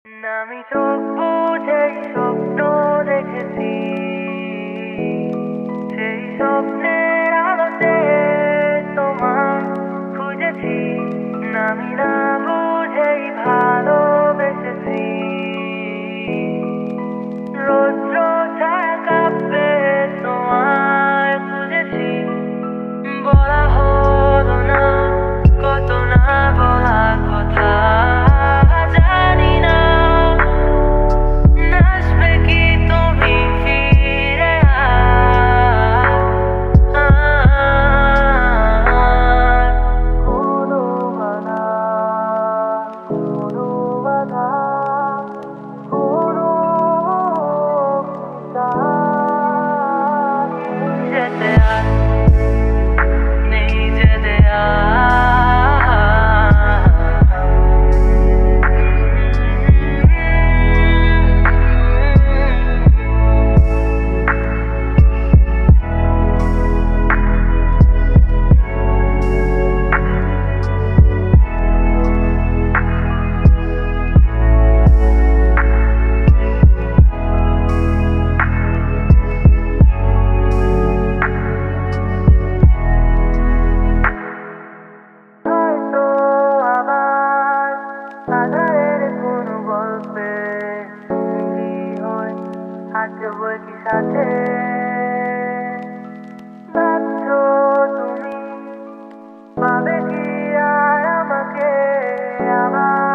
আমি চোখ বুঝেই স্বপ্ন দেখেছি, সেই স্বপ্নের আলোতে তোমার খুঁজেছি। আমি না বুঝেই ভালোবেসেছি, রৌদ্র ছায়া কাঁপবে তোমায় খুঁজেছি। বলা হলো না কত না বলা কথা, জানি না আসবে কি তুমি ফিরে কোনো বাধা, কোনো বাধা, কোনো যেতে আর নেই যেতে হয়তো আবার আধারের কোনো গল্পে তুমি হয়ে হাঁটবো কি সাথে। ভাবছো তুমি পাবে কি আর আমাকে আবার